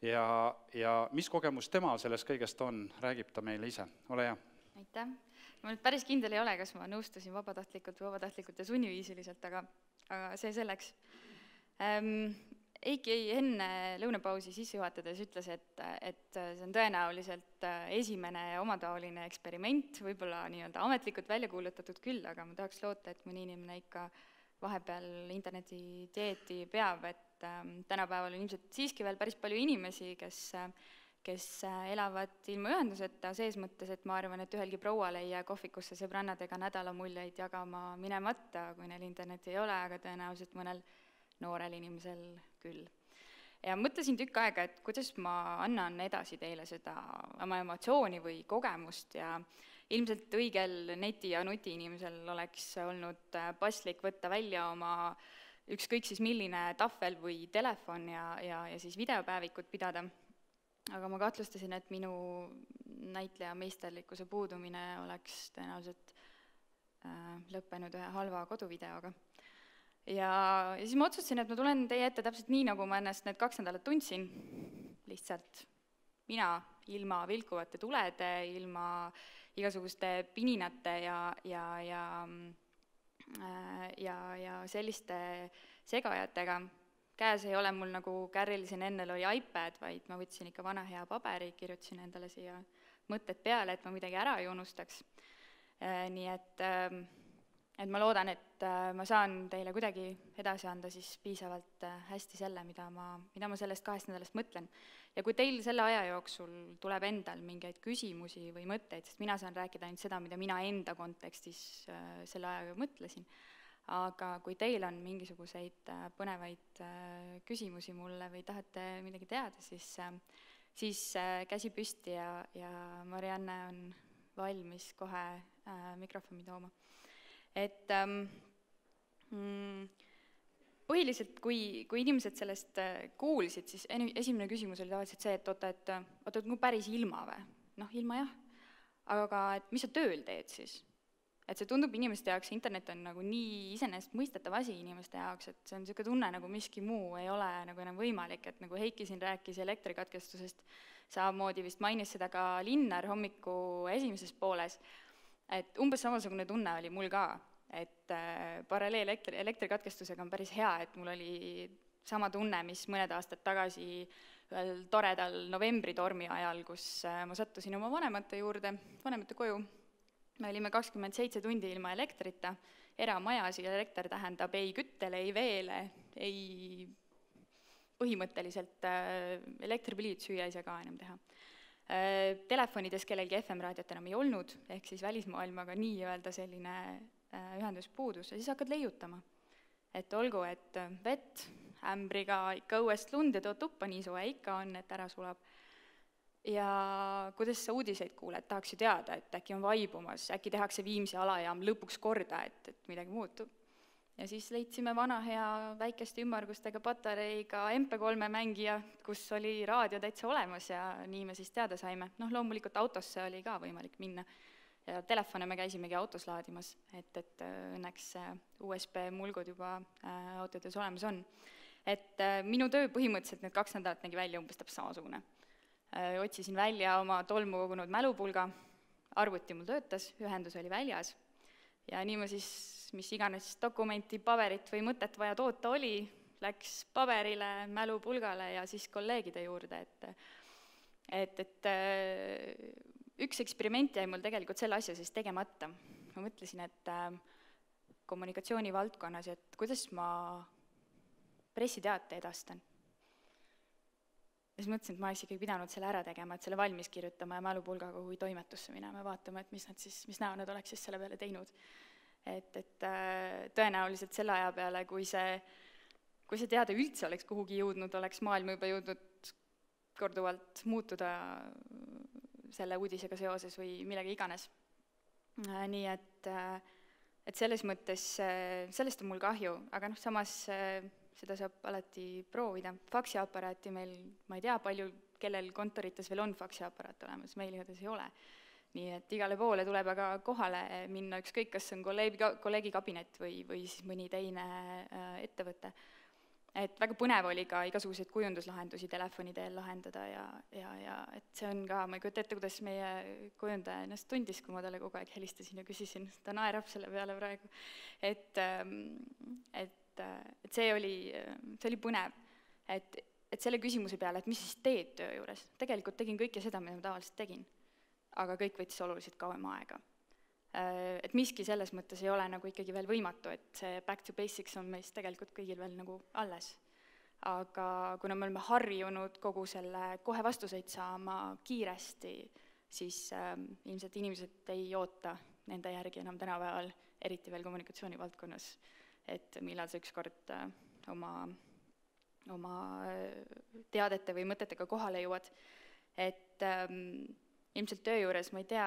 ja mis kogemus temal sellest kõigest on, räägib ta meile ise. Ole hea. Aitäh. Ma nüüd päris kindel ei ole, kas ma nõustusin vabatahtlikult ja sunniviisiliselt, aga see selleks. Eiki enne lõunapausi sissejuhatades ütles, et see on tõenäoliselt esimene omataoline eksperiment, võib-olla nii-öelda ametlikult välja kuulutatud küll, aga ma tahaks loota, et mõni inimene ikka vahepeal internetidieeti peab, et tänapäeval on ilmselt siiski veel päris palju inimesi, kes elavad ilma ühenduseta, sees mõttes, et ma arvan, et ühelgi proual ei jää kohvikusse sõbrannadega nädalamuljeid jagama minemata, kui neil internet ei ole, aga tõenäoliselt mõnel noorel inimesel küll. Ja mõtlesin tükk aega, et kuidas ma annan edasi teile seda oma emotsiooni või kogemust ja ilmselt õigel neti- ja nutiinimesel oleks olnud paslik võtta välja oma ükskõik siis milline tahvel või telefon ja siis videopäevikut pidada. Aga ma kahtlustasin, et minu näitleja meisterlikkuse puudumine oleks tõenäoliselt lõppenud ühe halva koduvideoga. Ja siis ma otsustasin, et ma tulen teie ette täpselt nii, nagu ma ennast need 2 nädalat tundsin. Lihtsalt mina ilma vilkuvate tulede, ilma igasuguste pininate ja selliste segajatega. Käes ei ole mul nagu kärrilisin ennel oli iPad, vaid ma võtsin ikka vana hea paberi, kirjutasin endale siia mõtted peale, et ma midagi ära ei unustaks. Nii et ma loodan, et ma saan teile kuidagi edasi anda siis piisavalt hästi selle, mida ma sellest 2 nädalast mõtlen. Ja kui teil selle aja jooksul tuleb endal mingeid küsimusi või mõtteid, sest mina saan rääkida ainult seda, mida mina enda kontekstis selle ajaga mõtlesin, aga kui teil on mingisuguseid põnevaid küsimusi mulle või tahate midagi teada, siis käsi püsti ja Marianne on valmis kohe mikrofoni tooma. Et põhiliselt, kui inimesed sellest kuulsid, siis esimene küsimus oli tavaliselt see, et kui päris ilma või? Noh, ilma jah. Aga et mis sa tööl teed siis? Et see tundub inimeste jaoks, internet on nagu nii iseenesestmõistetav asi inimeste jaoks, et see on niisugune tunne, nagu miski muu ei ole nagu enam võimalik, et nagu Heiki siin rääkis elektrikatkestusest, samamoodi vist mainis seda ka Linnar hommiku esimeses pooles, et umbes samasugune tunne oli mul ka, et paralleel elektrikatkestusega on päris hea, et mul oli sama tunne, mis mõned aastad tagasi ühel toredal novembritormi ajal, kus ma sattusin oma vanemate koju. Me olime 27 tundi ilma elektrita, eramajas ja elekter tähendab ei küttele, ei veele, ei põhimõtteliselt elektripliid süüa ei saa ka enam teha. Telefonides kellelgi FM-raadiot enam ei olnud, ehk siis välismaailmaga nii-öelda selline ühenduspuudus ja siis hakkad leiutama. Et olgu, et vett ämbriga ikka õuest lund ja tood tuppa, nii soe ikka on, et ära sulab. Ja kuidas sa uudiseid kuuled, tahaks ju teada, et äkki on vaibumas, äkki tehakse Viimsi alajaam lõpuks korda, et midagi muutub. Ja siis leidsime vana hea väikeste ümmargustega patareiga MP3 mängija, kus oli raadio täitsa olemas ja nii me siis teada saime. Noh, loomulikult autosse oli ka võimalik minna ja telefone me käisimegi autos laadimas, et õnneks USB-mulgud juba autodes olemas on. Et minu töö põhimõtteliselt need 2 nädalat nägi välja umbes täpselt samasugune. Otsisin välja oma tolmu kogunud mälupulga, arvuti mul töötas, ühendus oli väljas ja nii ma siis mis iganes dokumenti, paberit või mõtet vaja toota oli, läks paberile, mälupulgale ja siis kolleegide juurde, et üks eksperiment jäi mul tegelikult selle asja siis tegemata. Ma mõtlesin, et kommunikatsiooni valdkonnas, et kuidas ma pressiteate edastan. Ja siis mõtlesin, et ma oleks ikkagi pidanud selle ära tegema, et selle valmis kirjutama ja mälupulgaga kui toimetusse minema ja vaatama, et mis näo nad oleks siis selle peale teinud. Et tõenäoliselt selle aja peale, kui see teade üldse oleks kuhugi jõudnud, oleks maailm juba jõudnud korduvalt muutuda selle uudisega seoses või millegi iganes. Nii et selles mõttes, sellest on mul kahju, aga samas seda saab alati proovida. Faksiaparaati meil, ma ei tea, palju, kellel kontorites veel on faksiaparaat olemas, meil igatahes ei ole. Nii et igale poole tuleb aga kohale minna ükskõik, kas on kolleegi kabinet või siis mõni teine ettevõte. et väga põnev oli ka igasuguseid kujunduslahendusi telefoni teel lahendada ja et see on ka, ma ei kujuta ette, kuidas meie kujundaja ennast tundis, kui ma talle kogu aeg helistasin ja küsisin, ta naerab selle peale praegu, et see oli põnev, et selle küsimuse peale, et mis siis teed töö juures, tegelikult tegin kõike seda, mida ma tavaliselt tegin, aga kõik võttis oluliselt kauem aega. Et miski selles mõttes ei ole nagu ikkagi veel võimatu, et see back to basics on meist tegelikult kõigil veel nagu alles. Aga kuna me oleme harjunud kogu selle kohe vastuseid saama kiiresti, siis ilmselt inimesed ei oota nende järgi enam tänapäeval, eriti veel kommunikatsiooni valdkonnas, et millal sa ükskord oma teadete või mõtetega kohale jõuad. Et ilmselt töö juures, ma ei tea,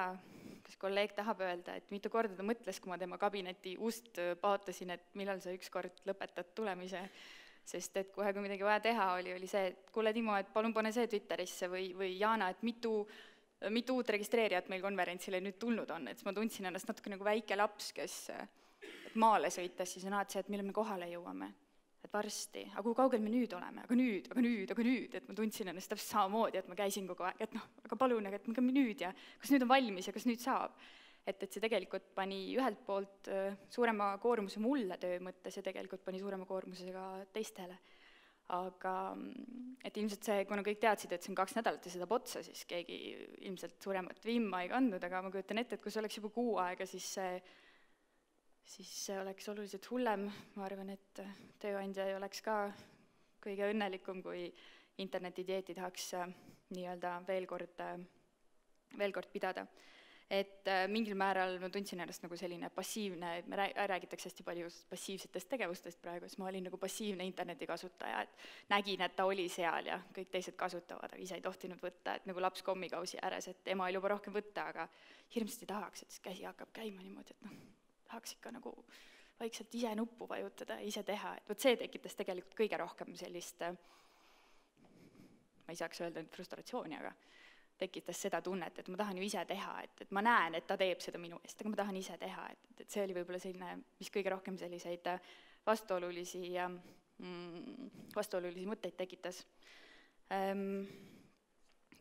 kas kolleeg tahab öelda, et mitu korda ta mõtles, kui ma tema kabineti ust paotasin, et millal sa ükskord lõpetad tulemise, sest et kohe, kui midagi vaja teha oli see, et kuule Timo, et palun pane see Twitterisse või Jaana, et mitu uut registreerijat meil konverentsile nüüd tulnud on, et ma tundsin ennast natuke nagu väike laps, kes maale sõites, siis on alati see, et millal me kohale jõuame, et varsti, aga kui kaugel me nüüd oleme, aga nüüd, et ma tundsin ennast täpselt samamoodi, et ma käisin kogu aeg, et noh, aga palun, et me nüüd ja kas nüüd on valmis ja kas nüüd saab. Et see tegelikult pani ühelt poolt suurema koormuse mulle töö mõttes ja tegelikult pani suurema koormuse ka teistele. Aga et ilmselt see, kuna kõik teadsid, et see on 2 nädalat ja seda otsa, siis keegi ilmselt suuremat vimma ei kandnud, aga ma kujutan ette, et kui see oleks juba 6 aega, siis see oleks oluliselt hullem. Ma arvan, et tööandja ei oleks ka kõige õnnelikum, kui internetidieeti tahaks nii-öelda veel kord pidada. Et mingil määral ma tundsin ennast nagu selline passiivne, me räägitakse hästi palju passiivsetest tegevustest praegu, siis ma olin nagu passiivne internetikasutaja, et nägin, et ta oli seal ja kõik teised kasutavad, aga ise ei tohtinud võtta, et nagu laps kommikausi ääres, et ema ei luba rohkem võtta, aga hirmsasti tahaks, et siis käsi hakkab käima niimoodi, et tahaks ikka nagu vaikselt ise nuppu vajutada ja ise teha, et võt see tekitas tegelikult kõige rohkem sellist, ma ei saaks öelda frustratsiooni, aga tekitas seda tunnet, et ma tahan ju ise teha, et ma näen, et ta teeb seda minu eest, aga ma tahan ise teha, et see oli võib-olla selline, mis kõige rohkem selliseid vastuolulisi mõtteid tekitas.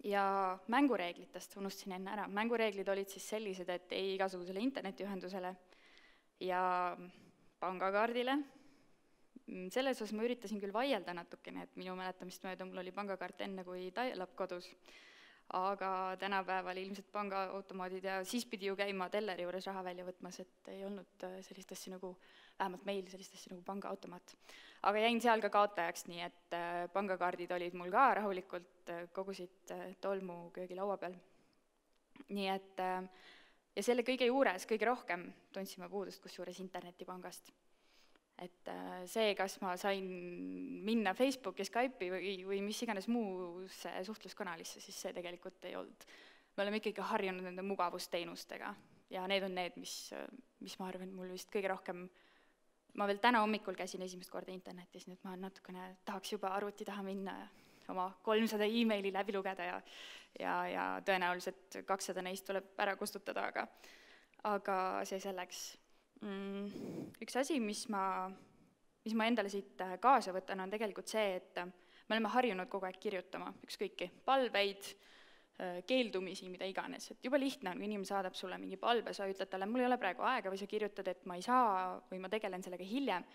Ja mängureeglitest unustasin enne ära. Mängureeglid olid siis sellised, et ei igasugusele internetiühendusele ja pangakaardile. Selles osas ma üritasin küll vaielda natukene, et minu mäletamist mööda mul oli pangakaart enne kui dial-up kodus, aga tänapäeval ilmselt pangaautomaadid ja siis pidi ju käima telleri juures raha välja võtmas, et ei olnud sellist asja nagu, vähemalt meil sellist asja nagu pangaautomaat. Aga jäin seal ka kaotajaks, nii et pangakaardid olid mul ka rahulikult, kogusid tolmu köögilaua peal. Nii et ja selle kõige juures kõige rohkem tundsime puudust kusjuures internetipangast. Et see, kas ma sain minna Facebooki, Skype'i või mis iganes muusse suhtluskanalisse, siis see tegelikult ei olnud. Me oleme ikkagi harjunud nende mugavusteenustega ja need on need, mis ma arvan, mul vist kõige rohkem, ma veel täna hommikul käisin esimest korda internetis, nii et ma natukene tahaks juba arvuti taha minna ja oma 300 e-maili läbi lugeda ja tõenäoliselt 200 neist tuleb ära kustutada, aga see selleks. Üks asi, mis ma endale siit kaasa võtan, on tegelikult see, et me oleme harjunud kogu aeg kirjutama ükskõiki palveid, keeldumisi, mida iganes. Et juba lihtne on, kui inimene saadab sulle mingi palve, sa ütled talle, mul ei ole praegu aega või sa kirjutad, et ma ei saa või ma tegelen sellega hiljem,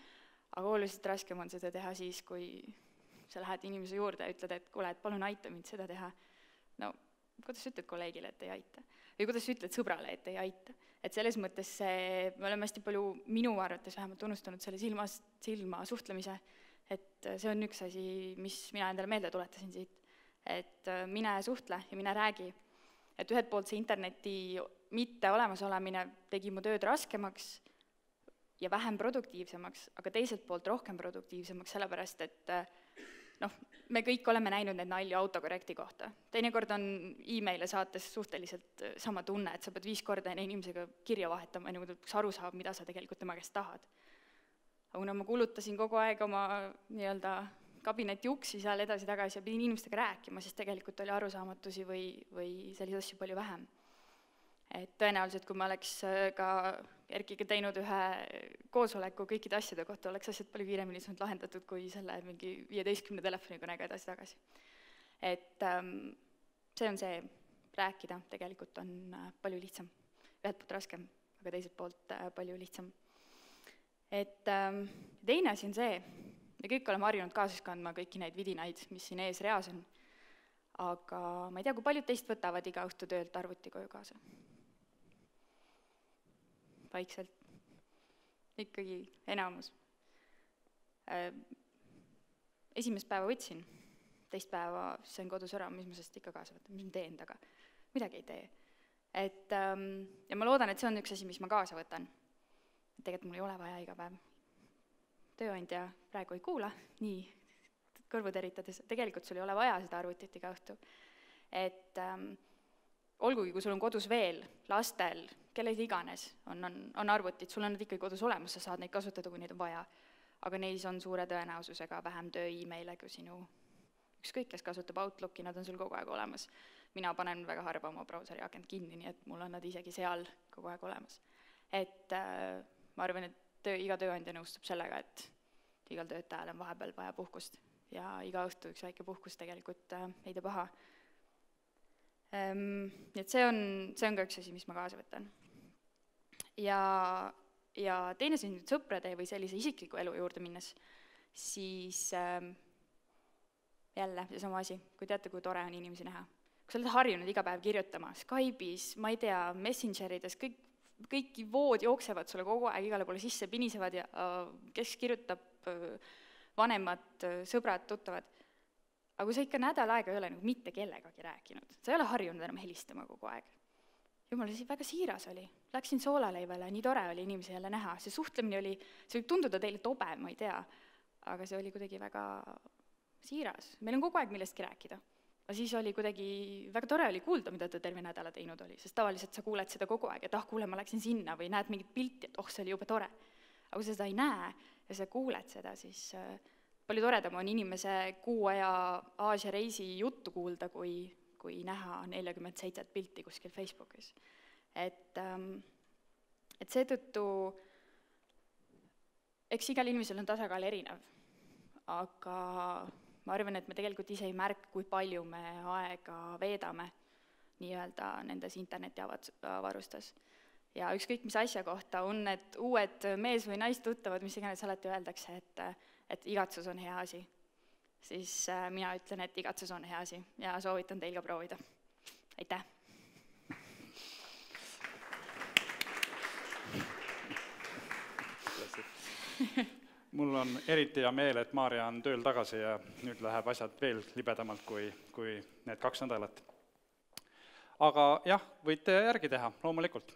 aga oluliselt raskem on seda teha siis, kui sa lähed inimese juurde ja ütled, et kuule, et palun aita mind seda teha. No, kuidas sa ütled kolleegile, et ei aita? Või kuidas sa ütled sõbrale, et ei aita? Et selles mõttes me oleme hästi palju minu arvates vähemalt unustanud selle silma suhtlemise, et see on üks asi, mis mina endale meelde tuletasin siit, et mine suhtle ja mine räägi. Et ühelt poolt see interneti mitte olemasolemine tegi mu tööd raskemaks ja vähem produktiivsemaks, aga teiselt poolt rohkem produktiivsemaks, sellepärast et me kõik oleme näinud need nalju autokorrekti kohta. Teinekord on e-maile saates suhteliselt sama tunne, et sa pead 5 korda enne inimesega kirja vahetama, enne kui ta aru saab, mida sa tegelikult tema käest tahad. Aga kuna ma kulutasin kogu aeg oma nii-öelda kabineti uksi seal edasi-tagasi ja pidin inimestega rääkima, siis tegelikult oli arusaamatusi või selliseid asju palju vähem. Et tõenäoliselt, kui ma oleks ka Erkiga teinud ühe koosoleku kõikide asjade kohta, oleks asjad palju kiiremini saanud lahendatud kui selle mingi 15 telefonikõnega edasi-tagasi. Et see on see, rääkida tegelikult on palju lihtsam, ühelt poolt raskem, aga teiselt poolt palju lihtsam. Et teine asi on see, me kõik oleme harjunud kaasas kandma kõiki neid vidinaid, mis siin ees reas on, aga ma ei tea, kui paljud teist võtavad iga õhtu töölt arvuti koju kaasa? Vaikselt. Ikkagi enamus. Esimest päeva võtsin, teist päeva sain kodus ära, mis ma sest ikka kaasa võtan, mis ma teen taga. Midagi ei tee. Ja ma loodan, et see on üks asi, mis ma kaasa võtan. Tegelikult mul ei ole vaja iga päev. Tööandja praegu ei kuula, nii kõrvud eritades. Tegelikult sul ei ole vaja seda arvutit iga õhtu. Et olgugi, kui sul on kodus veel, lastel, kellel iganes on arvutid, sul on nad ikkagi kodus olemas, sa saad neid kasutada, kui neid on vaja. Aga neis on suure tõenäosusega vähem töö e-maile kui sinu. Ükskõik, kes kasutab Outlooki, nad on sul kogu aeg olemas. Mina panen väga harva oma brauseri akent kinni, nii et mul on nad isegi seal kogu aeg olemas. Et ma arvan, et iga tööandja nõustub sellega, et igal töötajal on vahepeal vaja puhkust ja iga õhtu üks väike puhkus tegelikult ei tee paha. Et see on ka üks asi, mis ma kaasa võtan. Ja teine see nüüd sõprade või sellise isikliku elu juurde minnes, siis jälle seesama asi, kui teate, kui tore on inimesi näha. Kui sa oled harjunud iga päev kirjutama Skype'is, ma ei tea, Messengerides, kõiki vood jooksevad sulle kogu aeg igale poole sisse, pinisevad ja kes kirjutab vanemad, sõbrad, tuttavad. Aga kui sa ikka nädal aega ei ole nagu mitte kellegagi rääkinud, sa ei ole harjunud enam helistama kogu aeg. Jumala, see väga siiras oli. Läksin soolaleivele, nii tore oli inimesi jälle näha. See suhtlemine oli, see võib tunduda teile tobe, ma ei tea, aga see oli kuidagi väga siiras. Meil on kogu aeg millestki rääkida. Aga siis oli kuidagi, väga tore oli kuulda, mida ta terve nädala teinud oli, sest tavaliselt sa kuuled seda kogu aeg, et kuule, ma läksin sinna või näed mingit pilti, et see oli jube tore. Aga kui sa seda ei näe ja sa kuuled seda, siis palju toredam on inimese kuu aja Aasia reisi juttu kuulda, kui näha 47 pilti kuskil Facebookis. Et seetõttu, eks igal inimesel on tasakaal erinev, aga ma arvan, et me tegelikult ise ei märk, kui palju me aega veedame nii-öelda nendes internetiavarustes. Ja ükskõik mis asja kohta on need uued mees- või naist tuttavad, mis iganes alati öeldakse, et igatsus on hea asi. Siis mina ütlen, et igatsus on hea asi ja soovitan teil ka proovida. Aitäh! Mul on eriti hea meel, et Maarja on tööl tagasi ja nüüd läheb asjad veel libedamalt kui need 2 nädalat. Aga jah, võite järgi teha, loomulikult.